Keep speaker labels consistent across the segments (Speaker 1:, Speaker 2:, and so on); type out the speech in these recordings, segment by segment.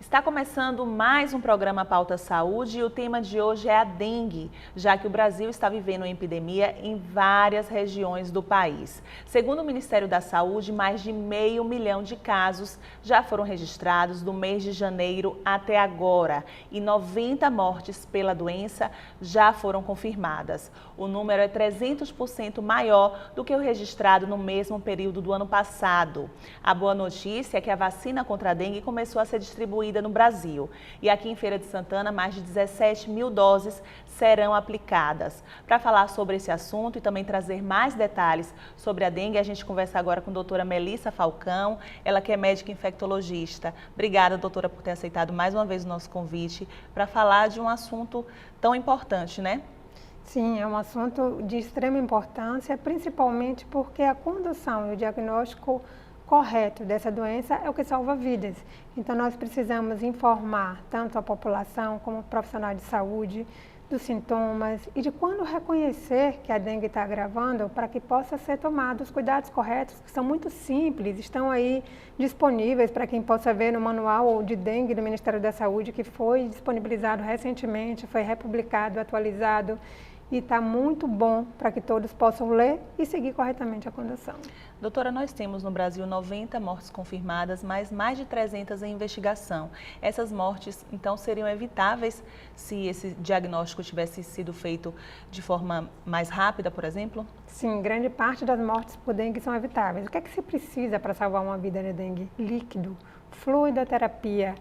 Speaker 1: Está começando mais um programa Pauta Saúde e o tema de hoje é a dengue, já que o Brasil está vivendo uma epidemia em várias regiões do país. Segundo o Ministério da Saúde, mais de 500 mil de casos já foram registrados do mês de janeiro até agora e 90 mortes pela doença já foram confirmadas. O número é 300% maior do que o registrado no mesmo período do ano passado. A boa notícia é que a vacina contra a dengue começou a ser distribuída no Brasil. E aqui em Feira de Santana, mais de 17 mil doses serão aplicadas. Para falar sobre esse assunto e também trazer mais detalhes sobre a dengue, a gente conversa agora com a doutora Melissa Falcão, ela que é médica infectologista. Obrigada, doutora, por ter aceitado mais uma vez o nosso convite para falar de um assunto tão importante, né?
Speaker 2: Sim, é um assunto de extrema importância, principalmente porque a condução e o diagnóstico correto dessa doença é o que salva vidas. Então, nós precisamos informar tanto a população como o profissional de saúde dos sintomas e de quando reconhecer que a dengue está agravando para que possa ser tomado os cuidados corretos, que são muito simples, estão aí disponíveis para quem possa ver no manual de dengue do Ministério da Saúde, que foi disponibilizado recentemente, foi republicado, atualizado, e está muito bom para que todos possam ler e seguir corretamente a condução.
Speaker 1: Doutora, nós temos no Brasil 90 mortes confirmadas, mas mais de 300 em investigação. Essas mortes, então, seriam evitáveis se esse diagnóstico tivesse sido feito de forma mais rápida, por exemplo?
Speaker 2: Sim, grande parte das mortes por dengue são evitáveis. O que é que se precisa para salvar uma vida de dengue? Líquido, fluidoterapia,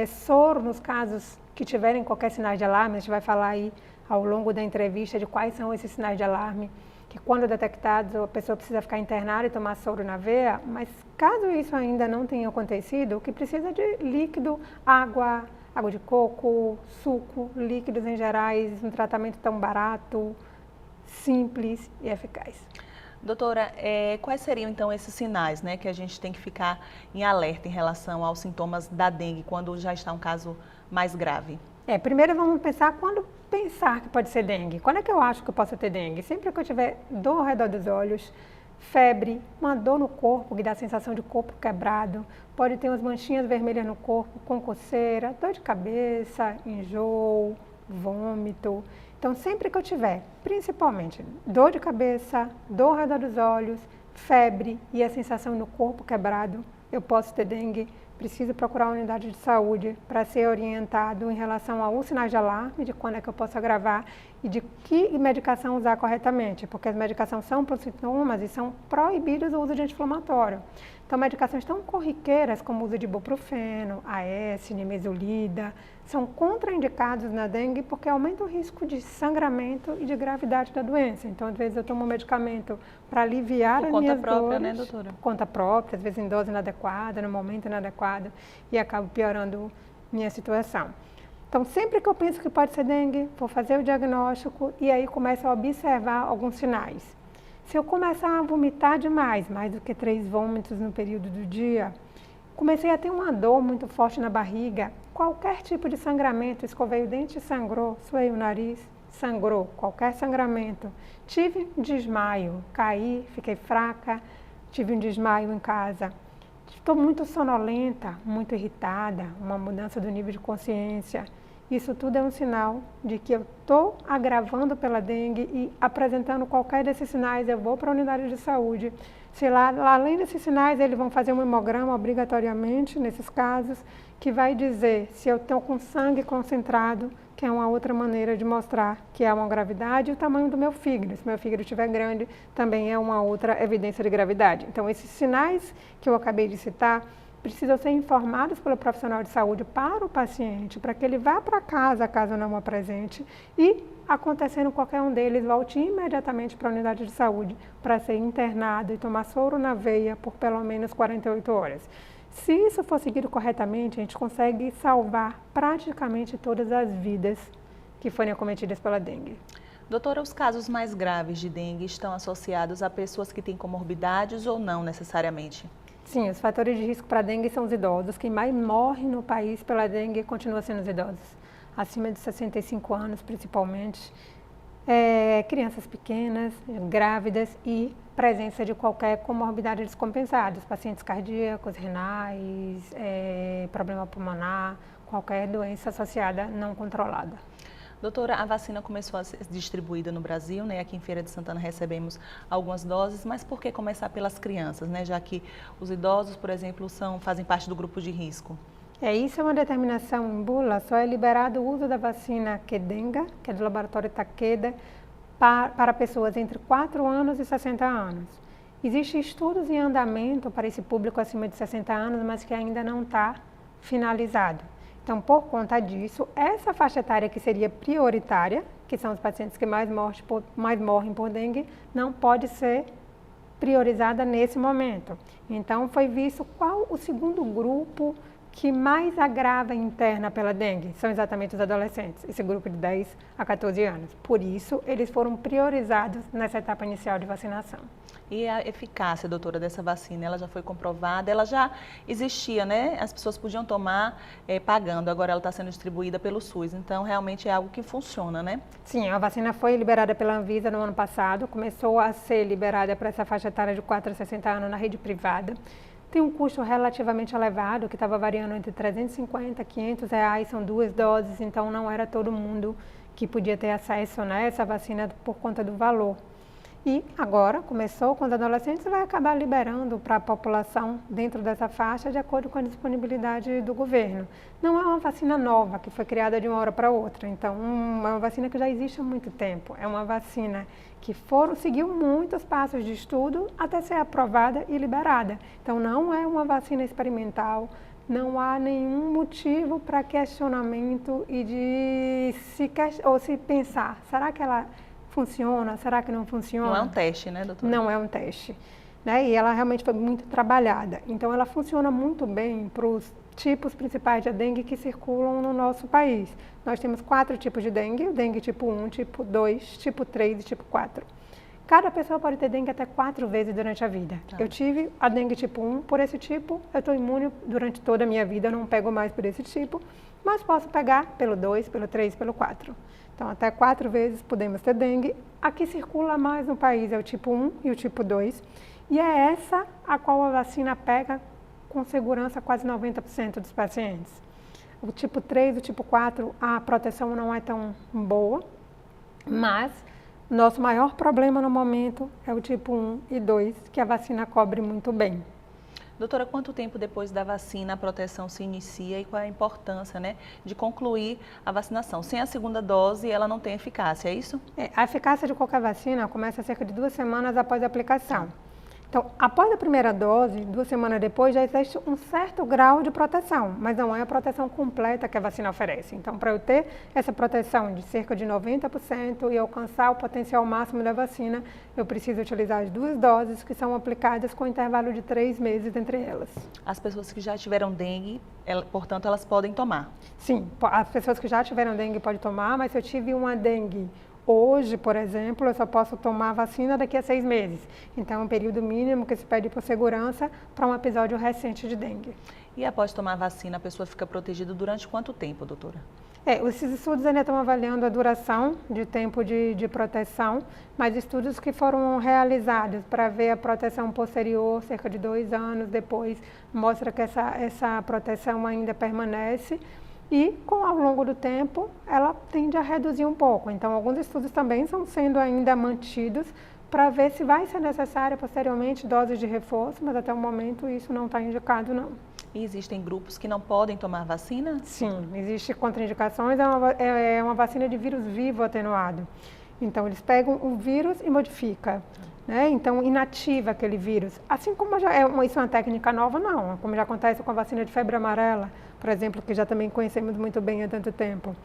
Speaker 2: soro nos casos que tiverem qualquer sinal de alarme. A gente vai falar aí ao longo da entrevista de quais são esses sinais de alarme, que quando detectados a pessoa precisa ficar internada e tomar soro na veia, mas caso isso ainda não tenha acontecido, o que precisa é de líquido, água de coco, suco, líquidos em gerais, um tratamento tão barato, simples e eficaz.
Speaker 1: Doutora, quais seriam então esses sinais, né, que a gente tem que ficar em alerta em relação aos sintomas da dengue, quando já está um caso mais grave?
Speaker 2: Primeiro vamos pensar quando pensar que pode ser dengue. Quando é que eu acho que eu posso ter dengue? Sempre que eu tiver dor ao redor dos olhos, febre, uma dor no corpo, que dá a sensação de corpo quebrado, pode ter umas manchinhas vermelhas no corpo, com coceira, dor de cabeça, enjoo, vômito. Então, sempre que eu tiver, principalmente, dor de cabeça, dor ao redor dos olhos, febre e a sensação no corpo quebrado, eu posso ter dengue. Preciso procurar a unidade de saúde para ser orientado em relação aos sinais de alarme, de quando é que eu posso agravar e de que medicação usar corretamente, porque as medicações são para os sintomas e são proibidos o uso de anti-inflamatório. Então, medicações tão corriqueiras como o uso de ibuprofeno, AS, nimesulida, são contraindicados na dengue porque aumenta o risco de sangramento e de gravidade da doença. Então, às vezes eu tomo um medicamento para aliviar as minhas dores. Por conta própria, né, doutora? Por conta própria, às vezes em dose inadequada, no momento inadequado, e acabo piorando minha situação. Então, sempre que eu penso que pode ser dengue, vou fazer o diagnóstico e aí começo a observar alguns sinais. Se eu começar a vomitar demais, mais do que 3 vômitos no período do dia, comecei a ter uma dor muito forte na barriga, qualquer tipo de sangramento, escovei o dente e sangrou, suei o nariz, sangrou, qualquer sangramento. Tive um desmaio, caí, fiquei fraca, tive um desmaio em casa. Estou muito sonolenta, muito irritada, uma mudança do nível de consciência. Isso tudo é um sinal de que eu estou agravando pela dengue e apresentando qualquer desses sinais, eu vou para a unidade de saúde. Se lá, além desses sinais, eles vão fazer um hemograma obrigatoriamente, nesses casos, que vai dizer se eu estou com sangue concentrado, que é uma outra maneira de mostrar que é uma gravidade, e o tamanho do meu fígado. Se meu fígado estiver grande, também é uma outra evidência de gravidade. Então, esses sinais que eu acabei de citar, precisam ser informados pelo profissional de saúde para o paciente, para que ele vá para casa, caso não apresente, e, acontecendo qualquer um deles, volte imediatamente para a unidade de saúde para ser internado e tomar soro na veia por pelo menos 48 horas. Se isso for seguido corretamente, a gente consegue salvar praticamente todas as vidas que forem acometidas pela dengue.
Speaker 1: Doutora, os casos mais graves de dengue estão associados a pessoas que têm comorbidades ou não necessariamente?
Speaker 2: Sim, os fatores de risco para dengue são os idosos. Quem mais morre no país pela dengue continua sendo os idosos, acima de 65 anos principalmente. Crianças pequenas, grávidas e presença de qualquer comorbidade descompensada, pacientes cardíacos, renais, asma, problema pulmonar, qualquer doença associada não controlada.
Speaker 1: Doutora, a vacina começou a ser distribuída no Brasil, né? Aqui em Feira de Santana recebemos algumas doses, mas por que começar pelas crianças, né? Já que os idosos, por exemplo, fazem parte do grupo de risco?
Speaker 2: Isso é uma determinação em bula, só é liberado o uso da vacina Qdenga, que é do laboratório Takeda, para pessoas entre 4 anos e 60 anos. Existem estudos em andamento para esse público acima de 60 anos, mas que ainda não está finalizado. Então, por conta disso, essa faixa etária que seria prioritária, que são os pacientes que mais morrem por dengue, não pode ser priorizada nesse momento. Então, foi visto qual o segundo grupo que mais agrava interna pela dengue. São exatamente os adolescentes, esse grupo de 10 a 14 anos. Por isso, eles foram priorizados nessa etapa inicial de vacinação.
Speaker 1: E a eficácia, doutora, dessa vacina, ela já foi comprovada, ela já existia, né? As pessoas podiam tomar pagando, agora ela está sendo distribuída pelo SUS, então realmente é algo que funciona, né?
Speaker 2: Sim, a vacina foi liberada pela Anvisa no ano passado, começou a ser liberada para essa faixa etária de 4 a 60 anos na rede privada. Tem um custo relativamente elevado, que estava variando entre 350 e 500 reais, são 2 doses, então não era todo mundo que podia ter acesso, né, a essa vacina por conta do valor. E agora, começou com os adolescentes, vai acabar liberando para a população dentro dessa faixa de acordo com a disponibilidade do governo. Não é uma vacina nova, que foi criada de uma hora para outra, então é uma vacina que já existe há muito tempo. É uma vacina que seguiu muitos passos de estudo até ser aprovada e liberada. Então não é uma vacina experimental, não há nenhum motivo para questionamento e de se pensar, será que ela funciona? Será que não funciona?
Speaker 1: Não é um teste, né, doutora?
Speaker 2: Não é um teste. Né? E ela realmente foi muito trabalhada. Então, ela funciona muito bem para os tipos principais de dengue que circulam no nosso país. Nós temos 4 tipos de dengue: o dengue tipo 1, tipo 2, tipo 3 e tipo 4. Cada pessoa pode ter dengue até 4 vezes durante a vida. Eu tive a dengue tipo 1, por esse tipo, eu estou imune durante toda a minha vida, eu não pego mais por esse tipo, mas posso pegar pelo 2, pelo 3, pelo 4. Então, até 4 vezes podemos ter dengue. A que circula mais no país é o tipo 1 e o tipo 2. E é essa a qual a vacina pega com segurança quase 90% dos pacientes. O tipo 3 e o tipo 4, a proteção não é tão boa, mas nosso maior problema no momento é o tipo 1 e 2, que a vacina cobre muito bem.
Speaker 1: Doutora, quanto tempo depois da vacina a proteção se inicia e qual é a importância, né, de concluir a vacinação? Sem a segunda dose, ela não tem eficácia, é isso?
Speaker 2: A eficácia de qualquer vacina começa cerca de 2 semanas após a aplicação. Então, após a primeira dose, 2 semanas depois, já existe um certo grau de proteção, mas não é a proteção completa que a vacina oferece. Então, para eu ter essa proteção de cerca de 90% e alcançar o potencial máximo da vacina, eu preciso utilizar as 2 doses que são aplicadas com intervalo de 3 meses entre elas.
Speaker 1: As pessoas que já tiveram dengue, portanto, elas podem tomar?
Speaker 2: Sim, as pessoas que já tiveram dengue podem tomar, mas se eu tive uma dengue hoje, por exemplo, eu só posso tomar a vacina daqui a 6 meses. Então, é um período mínimo que se pede por segurança para um episódio recente de dengue.
Speaker 1: E após tomar a vacina, a pessoa fica protegida durante quanto tempo, doutora?
Speaker 2: Esses estudos ainda estão avaliando a duração de tempo de proteção, mas estudos que foram realizados para ver a proteção posterior, cerca de 2 anos depois, mostra que essa proteção ainda permanece. E, ao longo do tempo, ela tende a reduzir um pouco. Então, alguns estudos também estão sendo ainda mantidos para ver se vai ser necessária posteriormente doses de reforço, mas até o momento isso não está indicado, não.
Speaker 1: E existem grupos que não podem tomar vacina?
Speaker 2: Sim, existem contraindicações, é uma vacina de vírus vivo atenuado. Então, eles pegam o vírus e modificam. Né? Então, inativa aquele vírus. Assim como isso é uma técnica nova, não. Como já acontece com a vacina de febre amarela, por exemplo, que já também conhecemos muito bem há tanto tempo.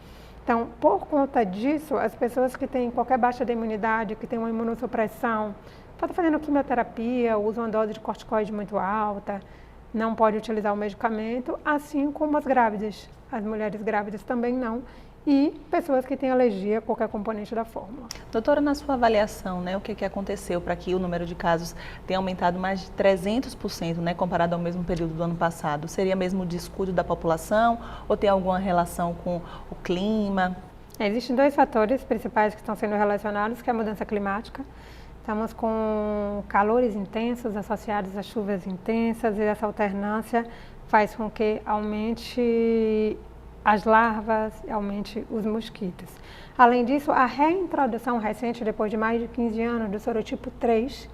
Speaker 2: Então, por conta disso, as pessoas que têm qualquer baixa da imunidade, que têm uma imunossupressão, estão fazendo quimioterapia, usam uma dose de corticoide muito alta, não pode utilizar o medicamento, assim como as grávidas. As mulheres grávidas também não. E pessoas que têm alergia a qualquer componente da fórmula.
Speaker 1: Doutora, na sua avaliação, né, o que aconteceu para que o número de casos tenha aumentado mais de 300%, né, comparado ao mesmo período do ano passado? Seria mesmo o descuido da população ou tem alguma relação com o clima?
Speaker 2: Existem 2 fatores principais que estão sendo relacionados, que é a mudança climática. Estamos com calores intensos associados a chuvas intensas e essa alternância faz com que aumente as larvas, aumente os mosquitos. Além disso, a reintrodução recente, depois de mais de 15 anos, do sorotipo 3,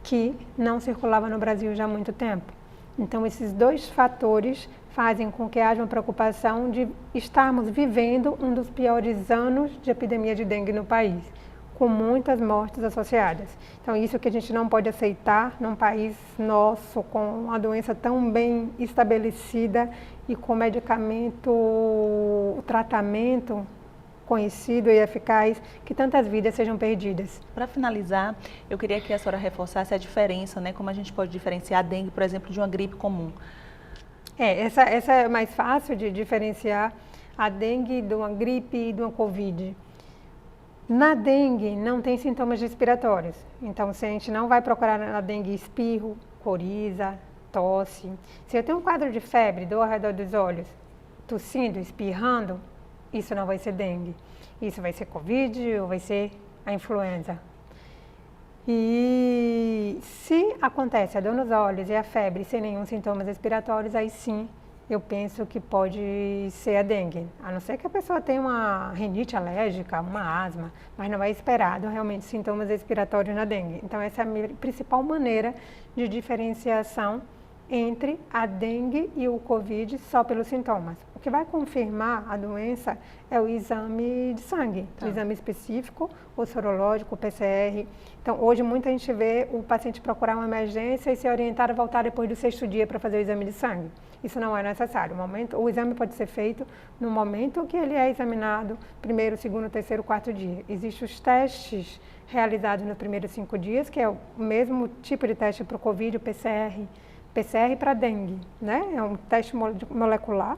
Speaker 2: que não circulava no Brasil já há muito tempo. Então, esses dois fatores fazem com que haja uma preocupação de estarmos vivendo um dos piores anos de epidemia de dengue no país, com muitas mortes associadas. Então, isso que a gente não pode aceitar num país nosso, com uma doença tão bem estabelecida e com medicamento, tratamento conhecido e eficaz, que tantas vidas sejam perdidas.
Speaker 1: Para finalizar, eu queria que a senhora reforçasse a diferença, né? Como a gente pode diferenciar a dengue, por exemplo, de uma gripe comum.
Speaker 2: Essa é mais fácil de diferenciar a dengue de uma gripe e de uma Covid. Na dengue não tem sintomas respiratórios, então se a gente não vai procurar na dengue espirro, coriza, tosse. Se eu tenho um quadro de febre, dor ao redor dos olhos, tossindo, espirrando, isso não vai ser dengue. Isso vai ser Covid ou vai ser a influenza. E se acontece a dor nos olhos e a febre sem nenhum sintomas respiratórios, aí sim eu penso que pode ser a dengue. A não ser que a pessoa tenha uma rinite alérgica, uma asma, mas não é esperado realmente sintomas respiratórios na dengue. Então essa é a minha principal maneira de diferenciação entre a dengue e o Covid só pelos sintomas. O que vai confirmar a doença é o exame de sangue, o exame específico, o sorológico, o PCR. Então, hoje muita gente vê o paciente procurar uma emergência e ser orientado a voltar depois do 6º dia para fazer o exame de sangue. Isso não é necessário. O exame pode ser feito no momento que ele é examinado, 1º, 2º, 3º, 4º dia. Existem os testes realizados nos primeiros 5 dias, que é o mesmo tipo de teste para o Covid, o PCR para dengue, né? É um teste molecular.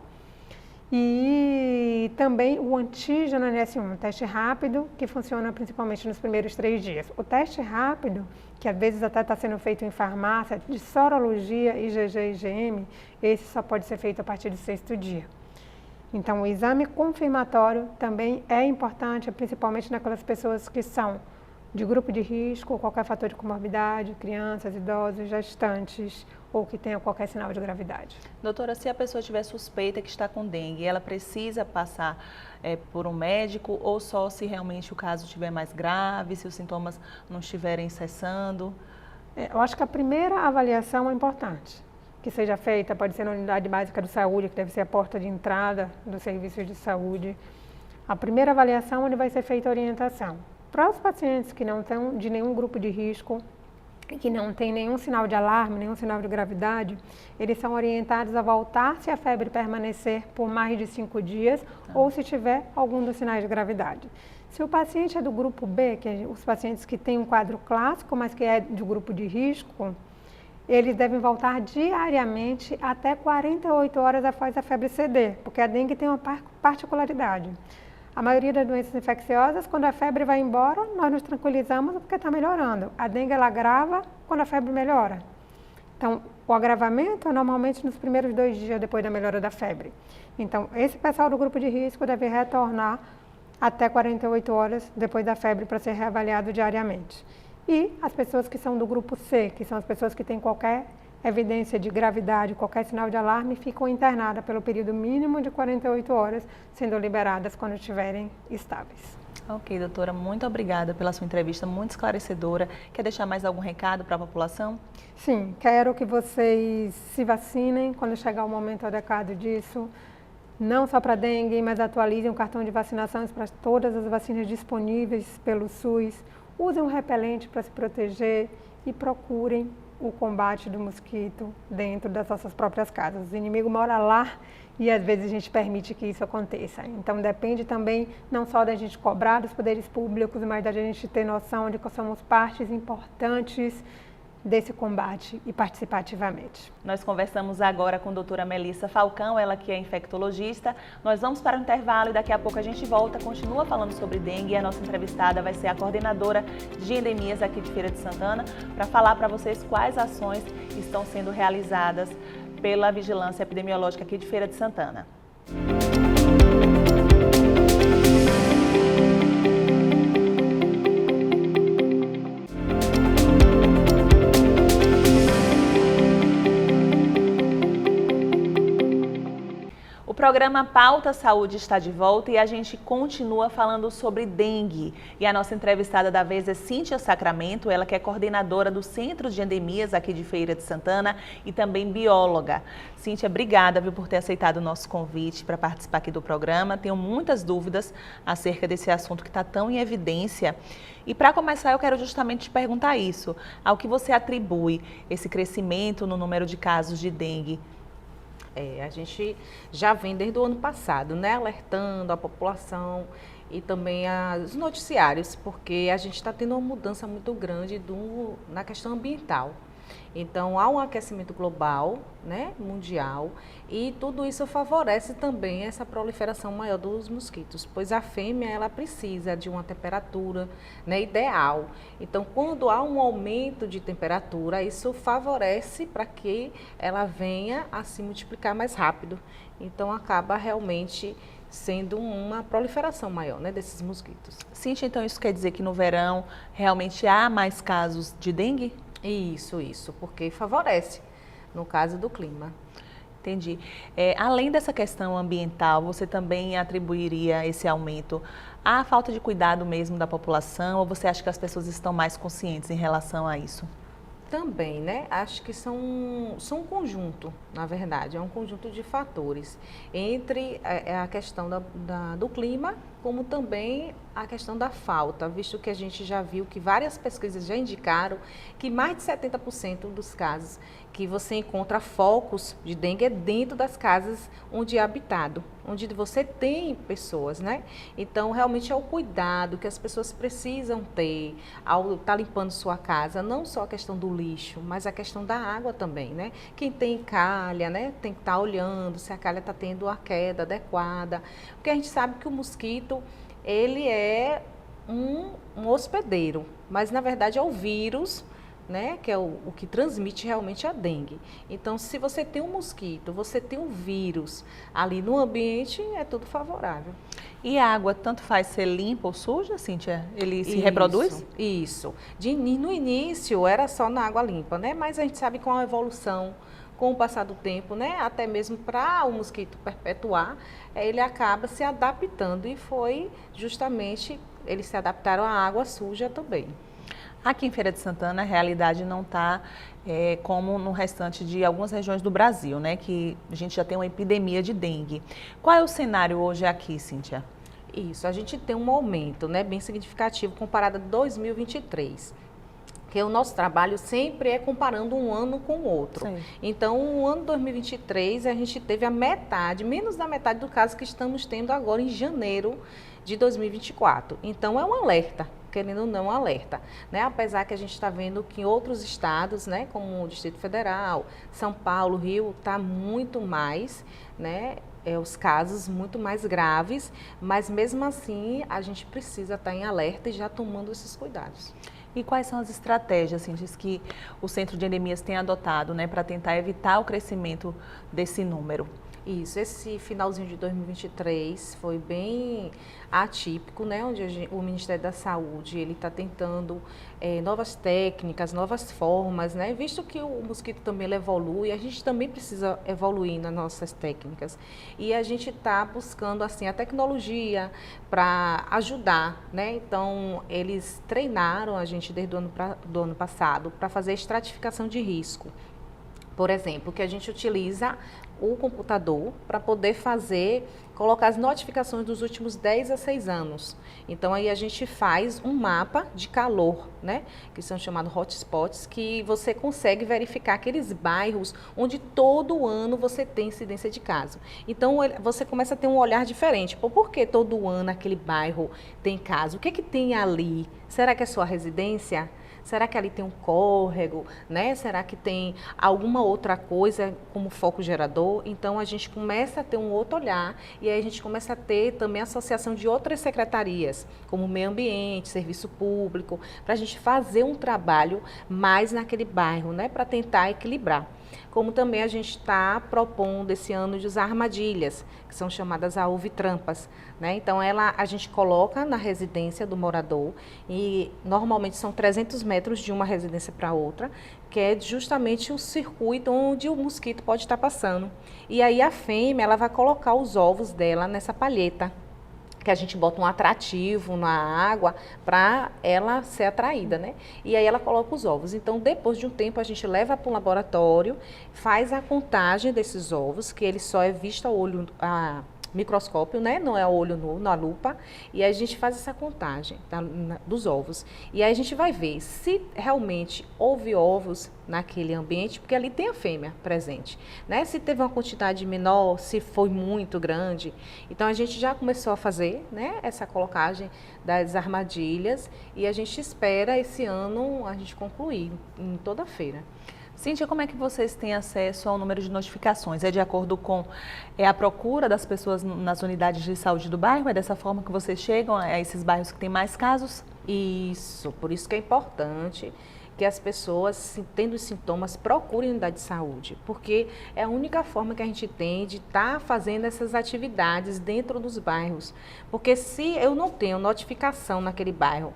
Speaker 2: E também o antígeno NS1, um teste rápido que funciona principalmente nos primeiros 3 dias. O teste rápido, que às vezes até está sendo feito em farmácia, de sorologia, IgG e IgM, esse só pode ser feito a partir do 6º dia. Então, o exame confirmatório também é importante, principalmente naquelas pessoas que são de grupo de risco, qualquer fator de comorbidade, crianças, idosos, gestantes ou que tenham qualquer sinal de gravidade.
Speaker 1: Doutora, se a pessoa tiver suspeita que está com dengue, ela precisa passar por um médico ou só se realmente o caso estiver mais grave, se os sintomas não estiverem cessando?
Speaker 2: Eu acho que a primeira avaliação é importante, que seja feita, pode ser na unidade básica de saúde, que deve ser a porta de entrada do serviço de saúde. A primeira avaliação onde vai ser feita a orientação. Para os pacientes que não estão de nenhum grupo de risco, que não tem nenhum sinal de alarme, nenhum sinal de gravidade, eles são orientados a voltar se a febre permanecer por mais de 5 dias ou se tiver algum dos sinais de gravidade. Se o paciente é do grupo B, que é os pacientes que têm um quadro clássico, mas que é do grupo de risco, eles devem voltar diariamente até 48 horas após a febre ceder, porque a dengue tem uma particularidade. A maioria das doenças infecciosas, quando a febre vai embora, nós nos tranquilizamos porque está melhorando. A dengue, ela agrava quando a febre melhora. Então, o agravamento é normalmente nos primeiros 2 dias depois da melhora da febre. Então, esse pessoal do grupo de risco deve retornar até 48 horas depois da febre para ser reavaliado diariamente. E as pessoas que são do grupo C, que são as pessoas que têm qualquer evidência de gravidade, qualquer sinal de alarme, ficam internadas pelo período mínimo de 48 horas, sendo liberadas quando estiverem estáveis.
Speaker 1: Ok, doutora, muito obrigada pela sua entrevista, muito esclarecedora. Quer deixar mais algum recado para a população?
Speaker 2: Sim, quero que vocês se vacinem quando chegar o momento adequado disso, não só para dengue, mas atualizem o cartão de vacinação para todas as vacinas disponíveis pelo SUS, usem um repelente para se proteger e procurem o combate do mosquito dentro das nossas próprias casas. O inimigo mora lá e às vezes a gente permite que isso aconteça. Então depende também não só da gente cobrar dos poderes públicos, mas da gente ter noção de que somos partes importantes desse combate e participar ativamente.
Speaker 1: Nós conversamos agora com a doutora Melissa Falcão, ela que é infectologista. Nós vamos para o intervalo e daqui a pouco a gente volta, continua falando sobre dengue e a nossa entrevistada vai ser a coordenadora de endemias aqui de Feira de Santana para falar para vocês quais ações estão sendo realizadas pela Vigilância Epidemiológica aqui de Feira de Santana. O programa Pauta Saúde está de volta e a gente continua falando sobre dengue. E a nossa entrevistada da vez é Cíntia Sacramento, ela que é coordenadora do Centro de Endemias aqui de Feira de Santana e também bióloga. Cíntia, obrigada, viu, por ter aceitado o nosso convite para participar aqui do programa. Tenho muitas dúvidas acerca desse assunto que está tão em evidência. E para começar, eu quero justamente te perguntar isso. Ao que você atribui esse crescimento no número de casos de dengue?
Speaker 3: A gente já vem desde o ano passado, né, alertando a população e também os noticiários, porque a gente está tendo uma mudança muito grande na questão ambiental. Então, há um aquecimento global, né, mundial, e tudo isso favorece também essa proliferação maior dos mosquitos, pois a fêmea ela precisa de uma temperatura, né, ideal. Então, quando há um aumento de temperatura, isso favorece para que ela venha a se multiplicar mais rápido. Então, acaba realmente sendo uma proliferação maior, né, desses mosquitos.
Speaker 1: Cíntia, então isso quer dizer que no verão realmente há mais casos de dengue?
Speaker 3: Isso, porque favorece no caso do clima.
Speaker 1: Entendi. Além dessa questão ambiental, você também atribuiria esse aumento à falta de cuidado mesmo da população, ou você acha que as pessoas estão mais conscientes em relação a isso?
Speaker 3: Também, né? Acho que são um conjunto, na verdade, é um conjunto de fatores, entre a questão do clima, como também a questão da falta, visto que a gente já viu que várias pesquisas já indicaram que mais de 70% dos casos que você encontra focos de dengue é dentro das casas onde é habitado, onde você tem pessoas, né? Então, realmente é o cuidado que as pessoas precisam ter ao estar limpando sua casa, não só a questão do lixo, mas a questão da água também, né? Quem tem calha, né, tem que estar olhando se a calha está tendo a queda adequada, porque a gente sabe que o mosquito, ele é um hospedeiro, mas na verdade é o vírus, né, que é o que transmite realmente a dengue. Então, se você tem um mosquito, você tem um vírus ali no ambiente, é tudo favorável.
Speaker 1: E a água, tanto faz ser limpa ou suja, Cíntia? Ele se reproduz?
Speaker 3: Isso. No início era só na água limpa, né? Mas a gente sabe com a evolução, com o passar do tempo, né, até mesmo para o mosquito perpetuar, ele acaba se adaptando e foi justamente, eles se adaptaram à água suja também.
Speaker 1: Aqui em Feira de Santana, a realidade não está como no restante de algumas regiões do Brasil, né, que a gente já tem uma epidemia de dengue. Qual é o cenário hoje aqui, Cíntia?
Speaker 3: Isso, a gente tem um aumento, né, bem significativo comparado a 2023. Porque o nosso trabalho sempre é comparando um ano com o outro. Sim. Então, o ano 2023, a gente teve a metade, menos da metade do caso que estamos tendo agora em janeiro de 2024. Então, é um alerta, querendo ou não, um alerta, né? Apesar que a gente está vendo que em outros estados, né, como o Distrito Federal, São Paulo, Rio, está muito mais, né? Os casos muito mais graves, mas mesmo assim, a gente precisa estar em alerta e já tomando esses cuidados.
Speaker 1: E quais são as estratégias, assim, que o Centro de Endemias tem adotado, né, para tentar evitar o crescimento desse número?
Speaker 3: Isso, esse finalzinho de 2023 foi bem atípico, né, onde o Ministério da Saúde ele está tentando novas técnicas, novas formas, né, visto que o mosquito também ele evolui, a gente também precisa evoluir nas nossas técnicas e a gente está buscando assim a tecnologia para ajudar, né, então eles treinaram a gente desde o ano passado para fazer estratificação de risco. Por exemplo, que a gente utiliza o computador para poder colocar as notificações dos últimos 10 a 6 anos. Então, aí a gente faz um mapa de calor, né? Que são chamados hotspots, que você consegue verificar aqueles bairros onde todo ano você tem incidência de caso. Então, você começa a ter um olhar diferente. Por que todo ano aquele bairro tem caso? O que é que tem ali? Será que é sua residência? Será que ali tem um córrego, né? Será que tem alguma outra coisa como foco gerador? Então, a gente começa a ter um outro olhar e aí a gente começa a ter também associação de outras secretarias, como meio ambiente, serviço público, para a gente fazer um trabalho mais naquele bairro, né? Para tentar equilibrar. como também a gente está propondo esse ano de usar armadilhas, que são chamadas alvitrampas, né? Então, a gente coloca na residência do morador e normalmente são 300 metros de uma residência para outra, que é justamente o circuito onde o mosquito pode estar passando. E aí a fêmea, ela vai colocar os ovos dela nessa palheta, que a gente bota um atrativo na água para ela ser atraída, né? E aí ela coloca os ovos. Então, depois de um tempo, a gente leva para o laboratório, faz a contagem desses ovos, que ele só é visto a olho, a microscópio, né? Não é a olho nu, na lupa. E aí a gente faz essa contagem dos ovos. E aí a gente vai ver se realmente houve ovos naquele ambiente, porque ali tem a fêmea presente, né? Se teve uma quantidade menor, se foi muito grande. Então, a gente já começou a fazer, né, essa colocagem das armadilhas e a gente espera esse ano a gente concluir em toda a feira.
Speaker 1: Cíntia, como é que vocês têm acesso ao número de notificações? É de acordo com a procura das pessoas nas unidades de saúde do bairro? É dessa forma que vocês chegam a esses bairros que têm mais casos?
Speaker 3: Isso, por isso que é importante que as pessoas, tendo os sintomas, procurem a unidade de saúde, porque é a única forma que a gente tem de estar fazendo essas atividades dentro dos bairros. Porque se eu não tenho notificação naquele bairro,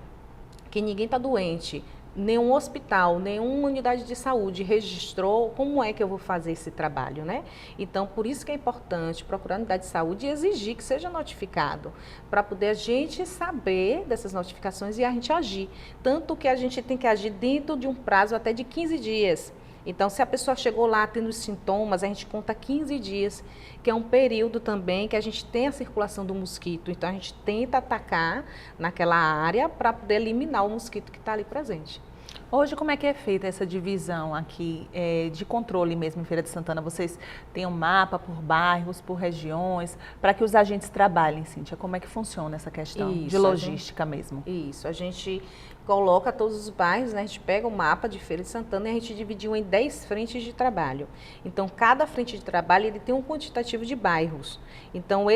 Speaker 3: que ninguém está doente, nenhum hospital, nenhuma unidade de saúde registrou, como é que eu vou fazer esse trabalho, né? Então, por isso que é importante procurar a unidade de saúde e exigir que seja notificado, para poder a gente saber dessas notificações e a gente agir. Tanto que a gente tem que agir dentro de um prazo até de 15 dias. Então, se a pessoa chegou lá tendo os sintomas, a gente conta 15 dias, que é um período também que a gente tem a circulação do mosquito. Então, a gente tenta atacar naquela área para poder eliminar o mosquito que está ali presente.
Speaker 1: Hoje, como é que é feita essa divisão aqui de controle mesmo em Feira de Santana? Vocês têm um mapa por bairros, por regiões, para que os agentes trabalhem, Cíntia? Como é que funciona essa questão de logística mesmo?
Speaker 3: Isso, a gente coloca todos os bairros, né? A gente pega o mapa de Feira de Santana e a gente dividiu em 10 frentes de trabalho. Então, cada frente de trabalho ele tem um quantitativo de bairros. Então,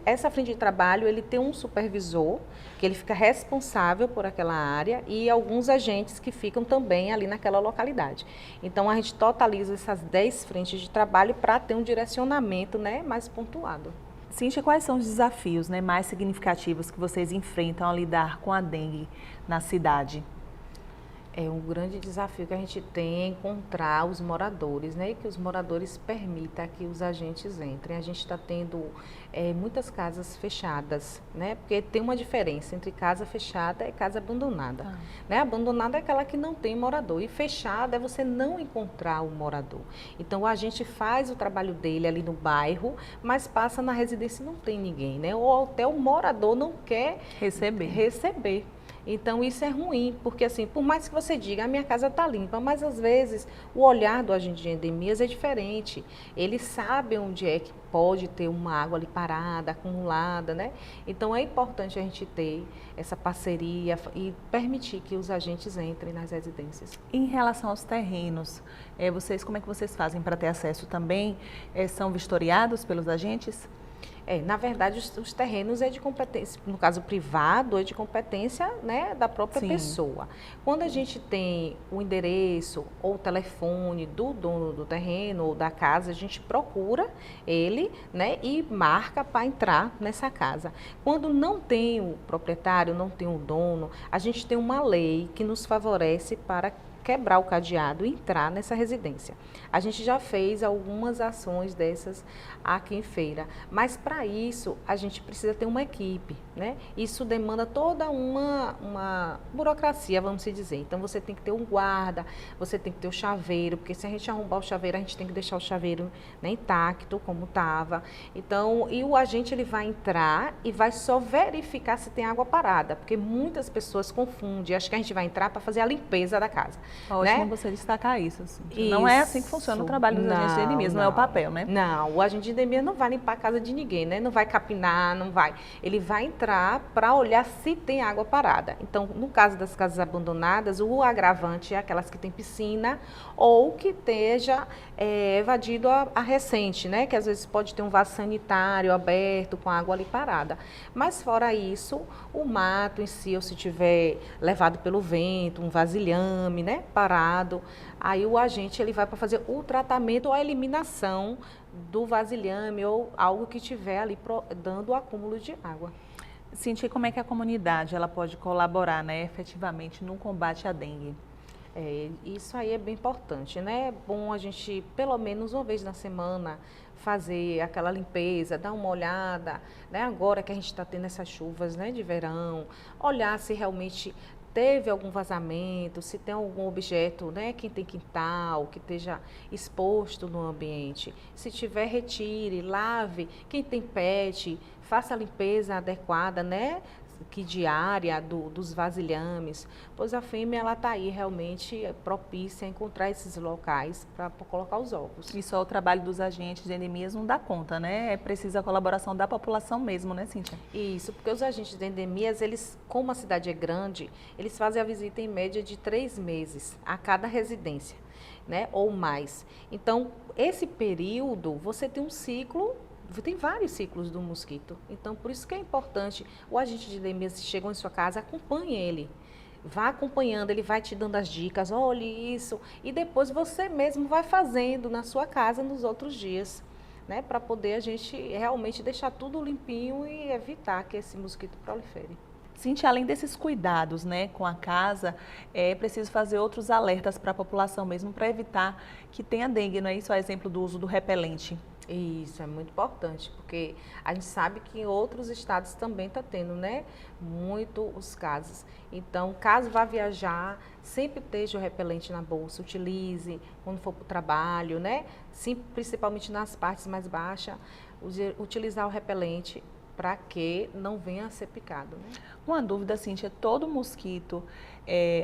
Speaker 3: essa frente de trabalho ele tem um supervisor, que ele fica responsável por aquela área e alguns agentes que ficam também ali naquela localidade. Então, a gente totaliza essas 10 frentes de trabalho para ter um direcionamento, né, mais pontuado.
Speaker 1: Cíntia, quais são os desafios, né, mais significativos que vocês enfrentam ao lidar com a dengue na cidade?
Speaker 3: É um grande desafio que a gente tem é encontrar os moradores, né? E que os moradores permitam que os agentes entrem. A gente está tendo muitas casas fechadas, né? Porque tem uma diferença entre casa fechada e casa abandonada. Né? Abandonada é aquela que não tem morador e fechada é você não encontrar o morador. Então, a gente faz o trabalho dele ali no bairro, mas passa na residência e não tem ninguém, né? Ou até o morador não quer receber. Então, isso é ruim, porque assim, por mais que você diga, a minha casa está limpa, mas às vezes o olhar do agente de endemias é diferente. Eles sabem onde é que pode ter uma água ali parada, acumulada, né? Então, é importante a gente ter essa parceria e permitir que os agentes entrem nas residências.
Speaker 1: Em relação aos terrenos, como é que vocês fazem para ter acesso também? São vistoriados pelos agentes?
Speaker 3: Na verdade, os terrenos é de competência, no caso privado, é de competência, né, da própria pessoa. Quando a gente tem o endereço ou o telefone do dono do terreno ou da casa, a gente procura ele, né, e marca para entrar nessa casa. Quando não tem o proprietário, não tem o dono, a gente tem uma lei que nos favorece para quebrar o cadeado e entrar nessa residência. A gente já fez algumas ações dessas aqui em Feira, mas para isso a gente precisa ter uma equipe, né? Isso demanda toda uma burocracia, vamos dizer. Então você tem que ter um guarda, você tem que ter o chaveiro, porque se a gente arrombar o chaveiro, a gente tem que deixar o chaveiro, né, intacto, como estava. Então, e o agente ele vai entrar e vai só verificar se tem água parada, porque muitas pessoas confundem, acham que a gente vai entrar para fazer a limpeza da casa.
Speaker 1: Ótimo,
Speaker 3: né?
Speaker 1: você destacar isso. Assim. Não é assim que funciona o trabalho dos agentes de endemias, não é o papel, né?
Speaker 3: Não, o agente de endemia não vai limpar a casa de ninguém, né? Não vai capinar, não vai. Ele vai entrar para olhar se tem água parada. Então, no caso das casas abandonadas, o agravante é aquelas que têm piscina ou que esteja evadido a recente, né? Que às vezes pode ter um vaso sanitário aberto com água ali parada. Mas fora isso, o mato em si, ou se tiver levado pelo vento, um vasilhame, né? parado, aí o agente ele vai para fazer o tratamento ou a eliminação do vasilhame ou algo que estiver ali dando o acúmulo de água.
Speaker 1: Cíntia, como é que a comunidade ela pode colaborar, né, efetivamente no combate à dengue?
Speaker 3: Isso aí é bem importante, né? É bom a gente, pelo menos uma vez na semana, fazer aquela limpeza, dar uma olhada, né? Agora que a gente está tendo essas chuvas, né, de verão, olhar se realmente teve algum vazamento, se tem algum objeto, né, quem tem quintal, que esteja exposto no ambiente. Se tiver, retire, lave. Quem tem pet, faça a limpeza adequada, né, que diária dos vasilhames, pois a fêmea ela está aí realmente propícia a encontrar esses locais para colocar os ovos.
Speaker 1: E só o trabalho dos agentes de endemias não dá conta, né? É preciso a colaboração da população mesmo, né, Cíntia?
Speaker 3: Isso, porque os agentes de endemias, eles, como a cidade é grande, eles fazem a visita em média de 3 meses a cada residência, né, ou mais. Então, esse período, você tem um ciclo. Tem vários ciclos do mosquito, então por isso que é importante o agente de endemias, se chegou em sua casa, acompanhe ele, vá acompanhando, ele vai te dando as dicas, olhe isso, e depois você mesmo vai fazendo na sua casa nos outros dias, né, para poder a gente realmente deixar tudo limpinho e evitar que esse mosquito prolifere.
Speaker 1: Cíntia, além desses cuidados, né, com a casa, é preciso fazer outros alertas para a população mesmo, para evitar que tenha dengue, não é isso? O exemplo do uso do repelente.
Speaker 3: Isso é muito importante, porque a gente sabe que em outros estados também está tendo, né, muito os casos. Então, caso vá viajar, sempre esteja o repelente na bolsa, utilize quando for para o trabalho, né, sim, principalmente nas partes mais baixas, utilizar o repelente para que não venha a ser picado, né?
Speaker 1: Uma dúvida, Cíntia, todo mosquito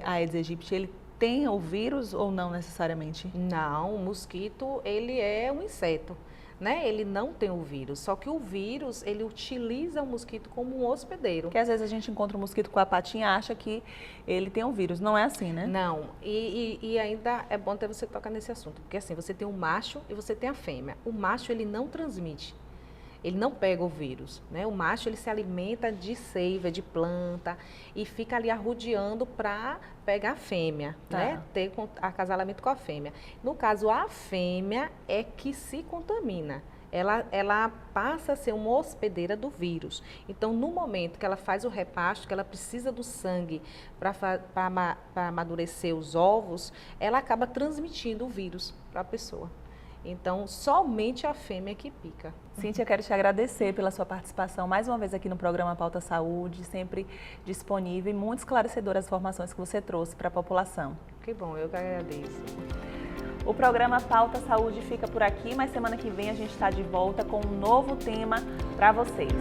Speaker 1: Aedes aegypti, ele tem o vírus ou não necessariamente?
Speaker 3: Não, o mosquito, ele é um inseto, né? Ele não tem o vírus, só que o vírus, ele utiliza o mosquito como um hospedeiro.
Speaker 1: Porque às vezes a gente encontra um mosquito com a patinha e acha que ele tem um vírus, não é assim, né?
Speaker 3: Não, e ainda é bom até você tocar nesse assunto, porque assim, você tem o macho e você tem a fêmea. O macho, ele não transmite. Ele não pega o vírus, né? O macho, ele se alimenta de seiva, de planta e fica ali arrodeando para pegar a fêmea, né? Ter acasalamento com a fêmea. No caso, a fêmea é que se contamina. Ela passa a ser uma hospedeira do vírus. Então, no momento que ela faz o repasto, que ela precisa do sangue para amadurecer os ovos, ela acaba transmitindo o vírus para a pessoa. Então, somente a fêmea que pica.
Speaker 1: Cíntia, quero te agradecer pela sua participação mais uma vez aqui no programa Pauta Saúde, sempre disponível e muito esclarecedoras as informações que você trouxe para a população.
Speaker 3: Que bom, eu que agradeço.
Speaker 1: O programa Pauta Saúde fica por aqui, mas semana que vem a gente está de volta com um novo tema para vocês.